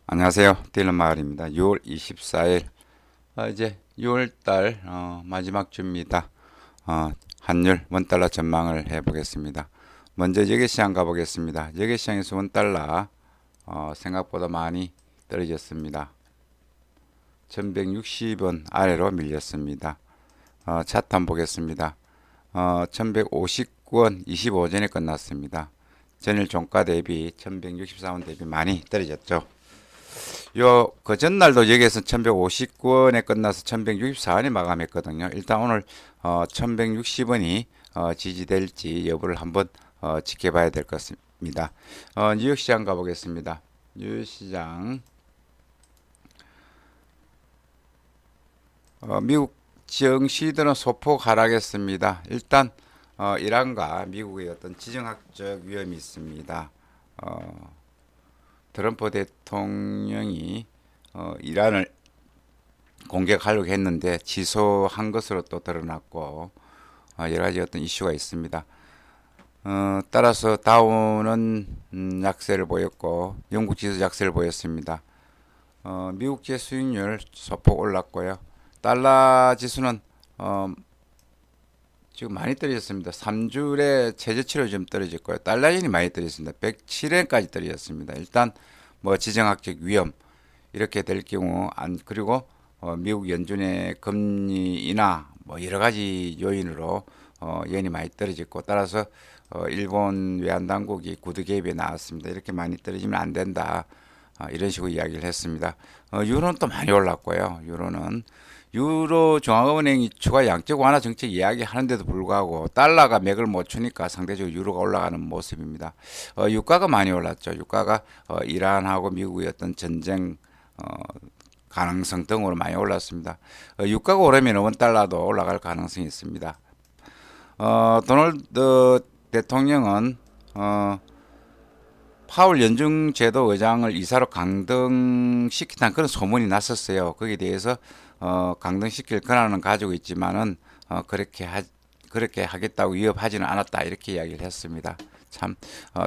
안녕하세요. 딜런마을입니다. 6월 24일, 이제 6월달 마지막 주입니다. 환율 원달러 전망을 해보겠습니다. 먼저 여객시장 가보겠습니다. 여객시장에서 원달러 생각보다 많이 떨어졌습니다. 1160원 아래로 밀렸습니다. 차트 한번 보겠습니다. 1159원 25전에 끝났습니다. 전일 종가 대비 1164원 대비 많이 떨어졌죠. 그 전날도 여기에서 1159원에 끝나서 1164원에 마감했거든요. 일단 오늘 1160원이 지지될지 여부를 한번 지켜봐야 될 것 같습니다. 뉴욕시장 가보겠습니다. 뉴욕시장 미국 증시들은 소폭 하락했습니다. 일단 이란과 미국의 어떤 지정학적 위험이 있습니다. 트럼프 대통령이 이란을 공격하려고 했는데 취소한 것으로 또 드러났고 여러 가지 어떤 이슈가 있습니다. 따라서 다우는 약세를 보였고 영국 지수 약세를 보였습니다. 미국제 수익률 소폭 올랐고요. 달러 지수는 지금 많이 떨어졌습니다. 3주에 최저치로 좀 떨어졌고요. 달러인이 많이 떨어졌습니다. 107엔까지 떨어졌습니다. 일단 뭐 지정학적 위험 이렇게 될 경우 그리고 미국 연준의 금리 인하 뭐 여러 가지 요인으로 연이 많이 떨어졌고 따라서 일본 외환 당국이 구두 개입에 나왔습니다. 이렇게 많이 떨어지면 안 된다. 이런 식으로 이야기를 했습니다. 유로는 또 많이 올랐고요. 유로 중앙은행이 추가 양적 완화 정책 이야기하는데도 불구하고 달러가 맥을 못 추니까 상대적으로 유로가 올라가는 모습입니다. 유가가 많이 올랐죠. 유가가 이란하고 미국의 어떤 전쟁 가능성 등으로 많이 올랐습니다. 유가가 오르면 원달러도 올라갈 가능성이 있습니다. 도널드 대통령은 파월 연중제도 의장을 이사로 강등시키다는 그런 소문이 났었어요. 거기에 대해서 강등시킬 권한은 가지고 있지만은 그렇게 하겠다고 위협하지는 않았다 이렇게 이야기를 했습니다. 참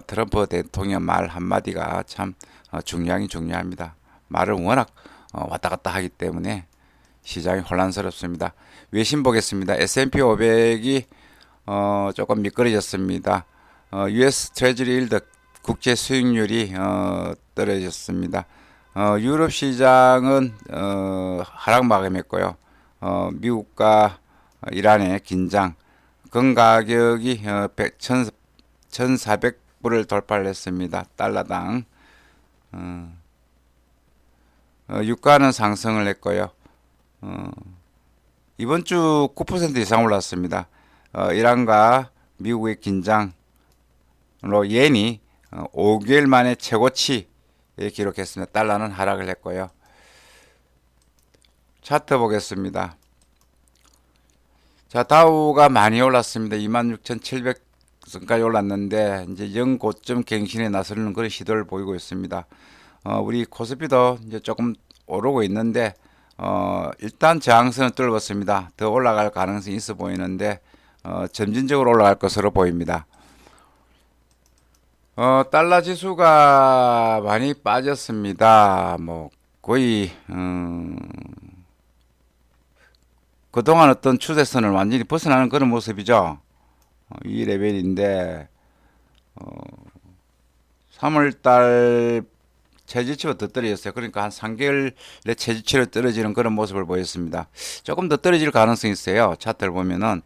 트럼프 대통령 말 한마디가 참 중요합니다. 말을 워낙 왔다 갔다 하기 때문에 시장이 혼란스럽습니다. 외신 보겠습니다. S&P 500이 조금 미끄러졌습니다. US 트레저리 일드 국제 수익률이 떨어졌습니다. 유럽 시장은 하락 마감했고요. 미국과 이란의 긴장, 금 가격이 1,400불을 돌파를 했습니다. 달러당. 유가는 상승을 했고요. 이번 주 9% 이상 올랐습니다. 이란과 미국의 긴장으로 옌이 5개월 만에 최고치 기록했습니다. 달러는 하락을 했고요. 차트 보겠습니다. 자, 다우가 많이 올랐습니다. 26,700선까지 올랐는데 이제 영고점 갱신에 나서는 그런 시도를 보이고 있습니다. 우리 코스피도 이제 조금 오르고 있는데 일단 저항선을 뚫었습니다. 더 올라갈 가능성이 있어 보이는데 점진적으로 올라갈 것으로 보입니다. 달러 지수가 많이 빠졌습니다. 뭐 거의 그동안 어떤 추세선을 완전히 벗어나는 그런 모습이죠. 이 레벨인데 3월달 최저치가 더 떨어졌어요. 그러니까 한 3개월 내 최저치로 떨어지는 그런 모습을 보였습니다. 조금 더 떨어질 가능성이 있어요. 차트를 보면은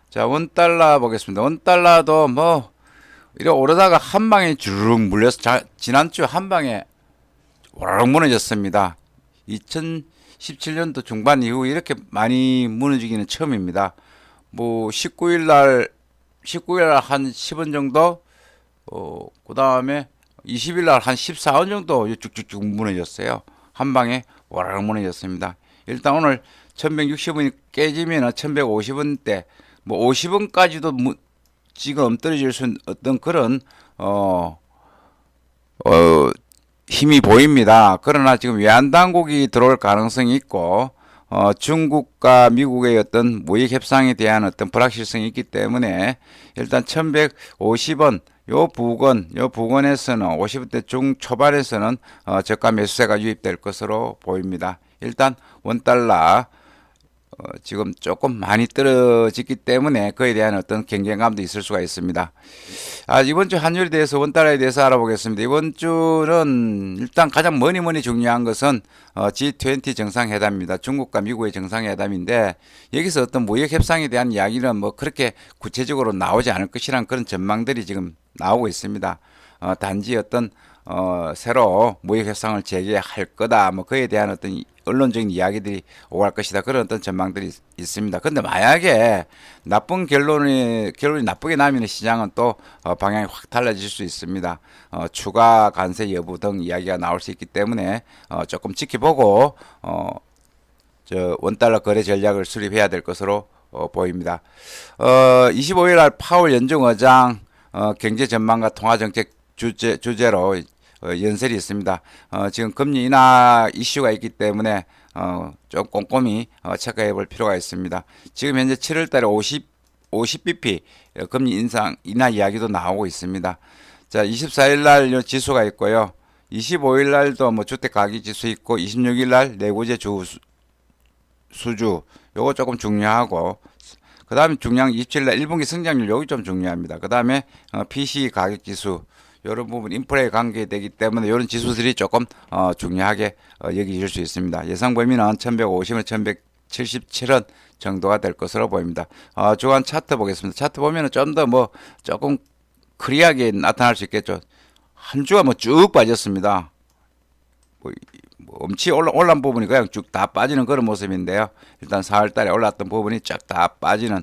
자 원달러 보겠습니다. 원달러도 뭐 이래 오르다가 한 방에 주르륵 물려서 지난주 한 방에 오르륵 무너졌습니다. 2017년도 중반 이후 이렇게 많이 무너지기는 처음입니다. 뭐 19일 날 한 10원 정도 그 다음에 20일 날 한 14원 정도 쭉쭉쭉 무너졌어요. 한 방에 오르륵 무너졌습니다. 일단 오늘 1160원이 깨지면 1150원대 뭐 50원까지도 지금 떨어질 수 있는 어떤 그런 힘이 보입니다. 그러나 지금 외환 당국이 들어올 가능성이 있고 중국과 미국의 어떤 무역 협상에 대한 어떤 불확실성이 있기 때문에 일단 1150원 요 부근에서는 50대 중초반에서는 저가 매수세가 유입될 것으로 보입니다. 일단 원달러 지금 조금 많이 떨어졌기 때문에 그에 대한 어떤 경쟁감도 있을 수가 있습니다. 이번 주 환율에 대해서 원달러에 대해서 알아보겠습니다. 이번 주는 일단 가장 뭐니 중요한 것은 G20 정상회담입니다. 중국과 미국의 정상회담인데 여기서 어떤 무역 협상에 대한 이야기는 뭐 그렇게 구체적으로 나오지 않을 것이라는 그런 전망들이 지금 나오고 있습니다. 단지 어떤 새로 무역 협상을 재개할 거다. 뭐 그에 대한 어떤 언론적인 이야기들이 오갈 것이다. 그런 어떤 전망들이 있습니다. 그런데 만약에 나쁜 결론이 나쁘게 나면 시장은 또 방향이 확 달라질 수 있습니다. 추가 관세 여부 등 이야기가 나올 수 있기 때문에 조금 지켜보고 저 원달러 거래 전략을 수립해야 될 것으로 보입니다. 25일 날 파월 연중 의장 경제 전망과 통화 정책 주제로 연설이 있습니다. 지금 금리 인하 이슈가 있기 때문에 좀 꼼꼼히 체크해 볼 필요가 있습니다. 지금 현재 7월 달에 50bp 금리 인하 이야기도 나오고 있습니다. 자, 24일 날 지수가 있고요. 25일 날도 뭐 주택 가격 지수 있고 26일 날 내구재 수주 요거 조금 중요하고 그 다음에 중요한 27일 날 1분기 성장률 여기 좀 중요합니다. 그 다음에 PC 가격 지수 이런 부분 인프레에 관계되기 때문에 이런 지수들이 조금 중요하게 여기질 수 있습니다. 예상 범위는 1150원, 1177원 정도가 될 것으로 보입니다. 주간 차트 보겠습니다. 차트 보면은 좀 더 뭐 조금 크리하게 나타날 수 있겠죠. 한 주가 뭐 쭉 빠졌습니다. 뭐 엄치 올라온 부분이 그냥 쭉 다 빠지는 그런 모습인데요. 일단 4월 달에 올랐던 부분이 쫙 다 빠지는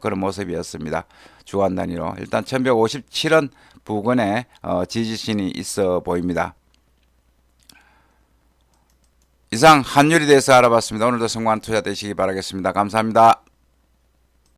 그런 모습이었습니다. 주간 단위로. 일단 1157원 부근에 지지신이 있어 보입니다. 이상 환율에 대해서 알아봤습니다. 오늘도 성공한 투자 되시기 바라겠습니다. 감사합니다.